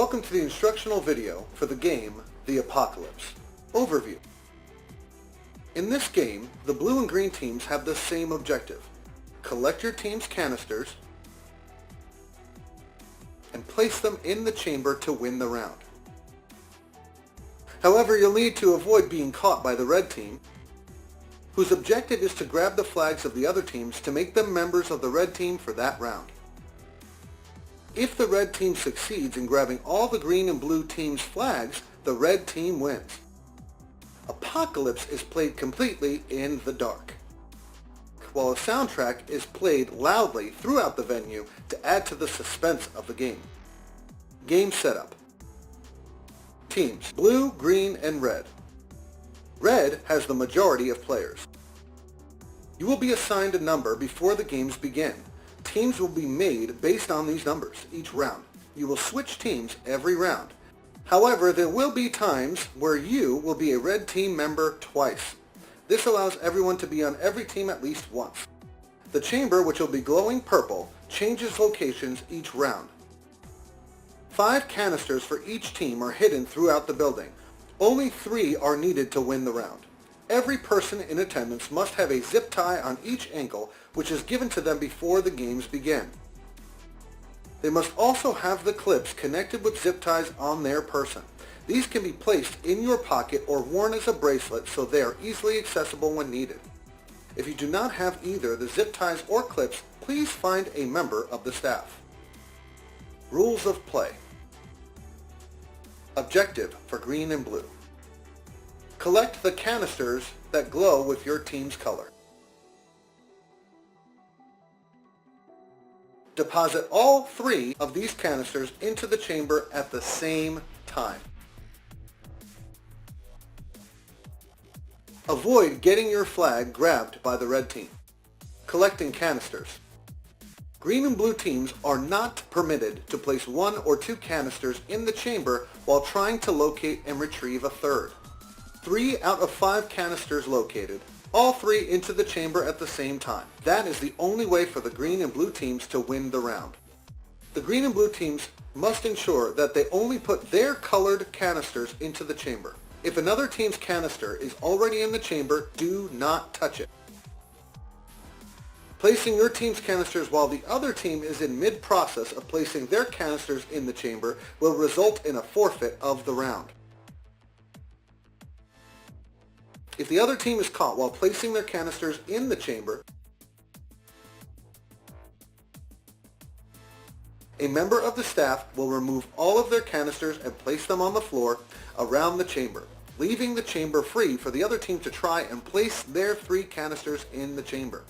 Welcome to the instructional video for the game, The Apocalypse. Overview. In this game, the blue and green teams have the same objective. Collect your team's canisters and place them in the chamber to win the round. However, you'll need to avoid being caught by the red team, whose objective is to grab the flags of the other teams to make them members of the red team for that round. If the red team succeeds in grabbing all the green and blue team's flags, the red team wins. Apocalypse is played completely in the dark, while a soundtrack is played loudly throughout the venue to add to the suspense of the game. Game setup. Teams: blue, green, and red. Red has the majority of players. You will be assigned a number before the games begin. Teams will be made based on these numbers each round. You will switch teams every round. However, there will be times where you will be a red team member twice. This allows everyone to be on every team at least once. The chamber, which will be glowing purple, changes locations each round. 5 canisters for each team are hidden throughout the building. Only 3 are needed to win the round. Every person in attendance must have a zip tie on each ankle, which is given to them before the games begin. They must also have the clips connected with zip ties on their person. These can be placed in your pocket or worn as a bracelet so they are easily accessible when needed. If you do not have either the zip ties or clips, please find a member of the staff. Rules of play. Objective for green and blue. Collect the canisters that glow with your team's color. Deposit all 3 of these canisters into the chamber at the same time. Avoid getting your flag grabbed by the red team. Collecting canisters. Green and blue teams are not permitted to place 1 or 2 canisters in the chamber while trying to locate and retrieve a third. 3 out of 5 canisters located, all 3 into the chamber at the same time. That is the only way for the green and blue teams to win the round. The green and blue teams must ensure that they only put their colored canisters into the chamber. If another team's canister is already in the chamber, do not touch it. Placing your team's canisters while the other team is in mid-process of placing their canisters in the chamber will result in a forfeit of the round. If the other team is caught while placing their canisters in the chamber, a member of the staff will remove all of their canisters and place them on the floor around the chamber, leaving the chamber free for the other team to try and place their 3 canisters in the chamber.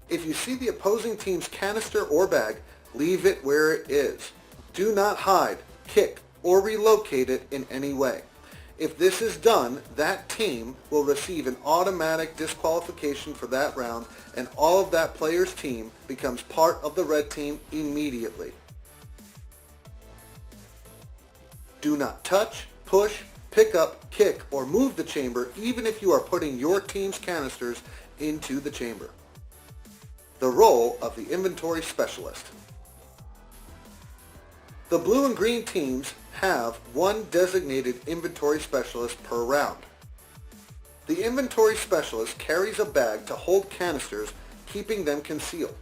If you see the opposing team's canister or bag, leave it where it is. Do not hide, kick, or relocate it in any way. If this is done, that team will receive an automatic disqualification for that round, and all of that player's team becomes part of the red team immediately. Do not touch, push, pick up, kick, or move the chamber even if you are putting your team's canisters into the chamber. The role of the inventory specialist. The blue and green teams have 1 designated inventory specialist per round. The inventory specialist carries a bag to hold canisters, keeping them concealed.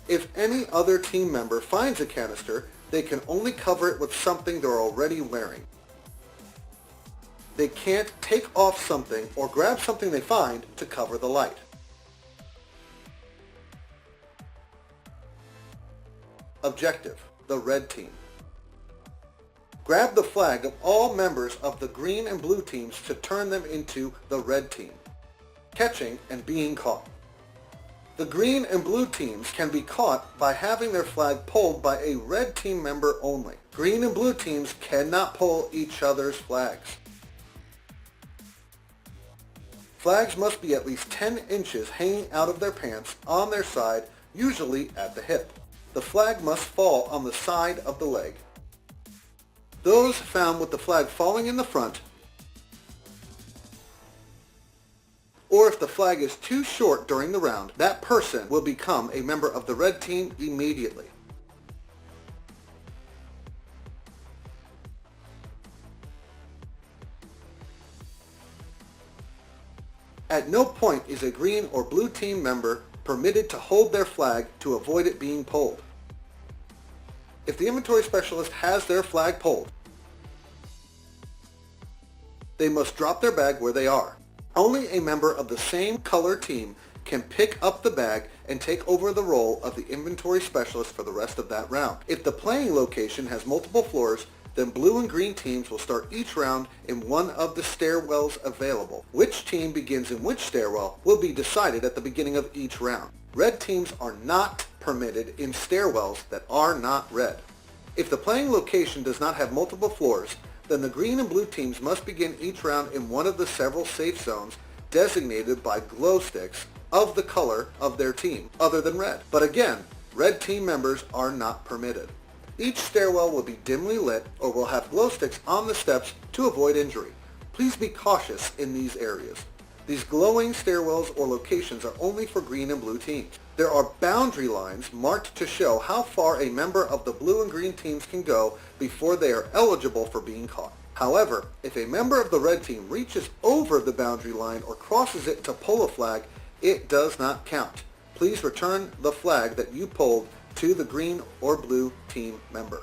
If any other team member finds a canister, they can only cover it with something they're already wearing. They can't take off something or grab something they find to cover the light. Objective: the red team. Grab the flag of all members of the green and blue teams to turn them into the red team. Catching and being caught. The green and blue teams can be caught by having their flag pulled by a red team member only. Green and blue teams cannot pull each other's flags. Flags must be at least 10 inches hanging out of their pants on their side, usually at the hip. The flag must fall on the side of the leg. Those found with the flag falling in the front, or if the flag is too short during the round, that person will become a member of the red team immediately. At no point is a green or blue team member permitted to hold their flag to avoid it being pulled. If the inventory specialist has their flag pulled, they must drop their bag where they are. Only a member of the same color team can pick up the bag and take over the role of the inventory specialist for the rest of that round. If the playing location has multiple floors, then blue and green teams will start each round in one of the stairwells available. Which team begins in which stairwell will be decided at the beginning of each round. Red teams are not permitted in stairwells that are not red. If the playing location does not have multiple floors, then the green and blue teams must begin each round in one of the several safe zones designated by glow sticks of the color of their team, other than red. But again, red team members are not permitted. Each stairwell will be dimly lit or will have glow sticks on the steps to avoid injury. Please be cautious in these areas. These glowing stairwells or locations are only for green and blue teams. There are boundary lines marked to show how far a member of the blue and green teams can go before they are eligible for being caught. However, if a member of the red team reaches over the boundary line or crosses it to pull a flag, it does not count. Please return the flag that you pulled to the green or blue team member.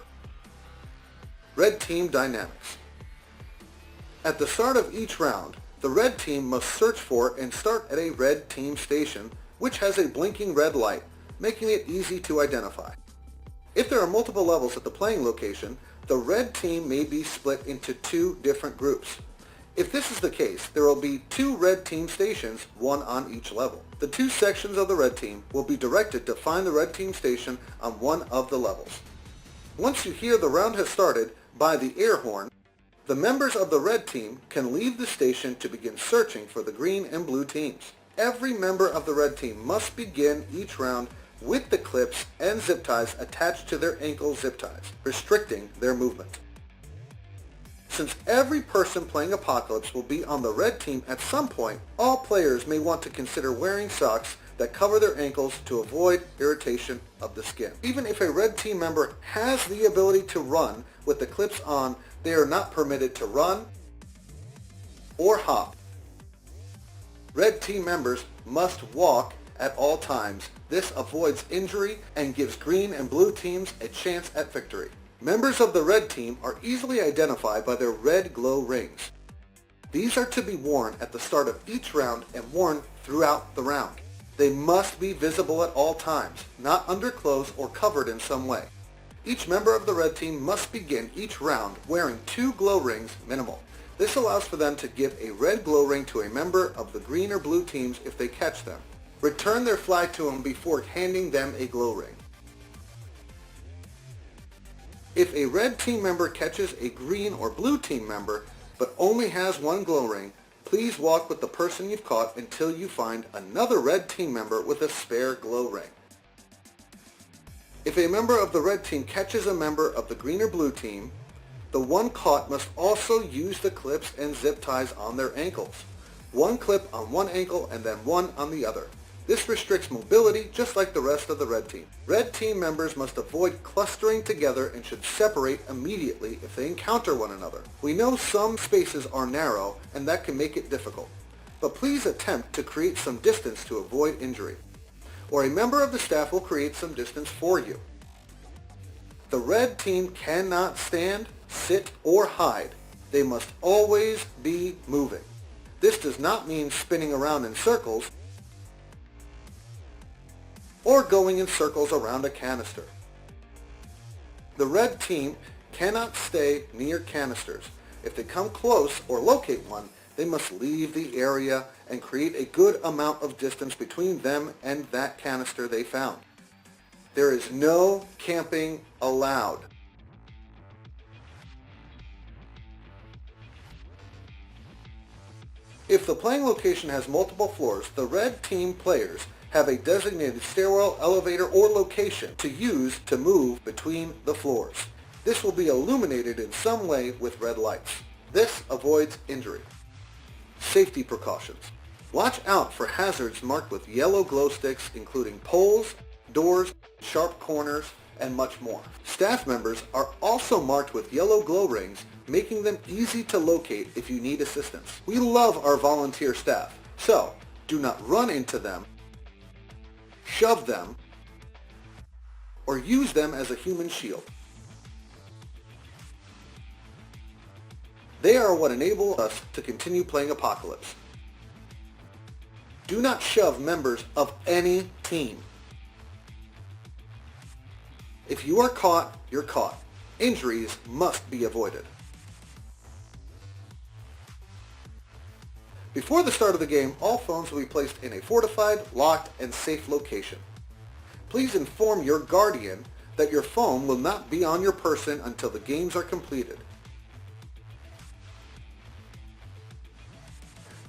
Red team dynamics. At the start of each round, the red team must search for and start at a red team station, which has a blinking red light, making it easy to identify. If there are multiple levels at the playing location, the red team may be split into two different groups. If this is the case, there will be two red team stations, one on each level. The two sections of the red team will be directed to find the red team station on one of the levels. Once you hear the round has started by the air horn, the members of the red team can leave the station to begin searching for the green and blue teams. Every member of the red team must begin each round with the clips and zip ties attached to their ankle zip ties, restricting their movement. Since every person playing Apocalypse will be on the red team at some point, all players may want to consider wearing socks that cover their ankles to avoid irritation of the skin. Even if a red team member has the ability to run with the clips on, they are not permitted to run or hop. Red team members must walk at all times. This avoids injury and gives green and blue teams a chance at victory. Members of the red team are easily identified by their red glow rings. These are to be worn at the start of each round and worn throughout the round. They must be visible at all times, not under clothes or covered in some way. Each member of the red team must begin each round wearing 2 glow rings minimal. This allows for them to give a red glow ring to a member of the green or blue teams if they catch them. Return their flag to them before handing them a glow ring. If a red team member catches a green or blue team member but only has 1 glow ring, please walk with the person you've caught until you find another red team member with a spare glow ring. If a member of the red team catches a member of the green or blue team, the one caught must also use the clips and zip ties on their ankles. 1 clip on one ankle and then 1 on the other. This restricts mobility just like the rest of the red team. Red team members must avoid clustering together and should separate immediately if they encounter one another. We know some spaces are narrow and that can make it difficult, but please attempt to create some distance to avoid injury, or a member of the staff will create some distance for you. The red team cannot stand, sit, or hide. They must always be moving. This does not mean spinning around in circles or going in circles around a canister. The red team cannot stay near canisters. If they come close or locate one, they must leave the area and create a good amount of distance between them and that canister they found. There is no camping allowed. If the playing location has multiple floors, the red team players have a designated stairwell, elevator, or location to use to move between the floors. This will be illuminated in some way with red lights. This avoids injury. Safety precautions. Watch out for hazards marked with yellow glow sticks, including poles, doors, sharp corners, and much more. Staff members are also marked with yellow glow rings, making them easy to locate if you need assistance. We love our volunteer staff. So, do not run into them, shove them, or use them as a human shield. They are what enable us to continue playing Apocalypse. Do not shove members of any team. If you are caught, you're caught. Injuries must be avoided. Before the start of the game, all phones will be placed in a fortified, locked, and safe location. Please inform your guardian that your phone will not be on your person until the games are completed.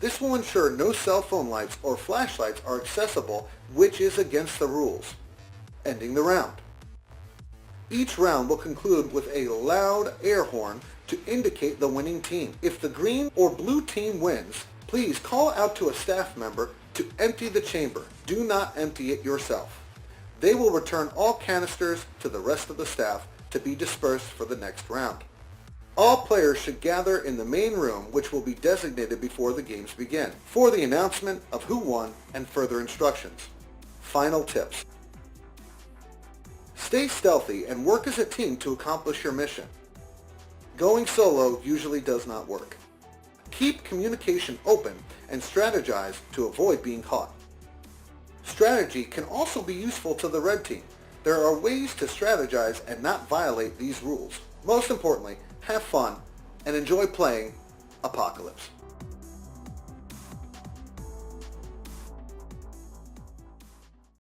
This will ensure no cell phone lights or flashlights are accessible, which is against the rules. Ending the round. Each round will conclude with a loud air horn to indicate the winning team. If the green or blue team wins, please call out to a staff member to empty the chamber. Do not empty it yourself. They will return all canisters to the rest of the staff to be dispersed for the next round. All players should gather in the main room, which will be designated before the games begin, for the announcement of who won and further instructions. Final tips. Stay stealthy and work as a team to accomplish your mission. Going solo usually does not work. Keep communication open and strategize to avoid being caught. Strategy can also be useful to the red team. There are ways to strategize and not violate these rules. Most importantly, have fun and enjoy playing Apocalypse.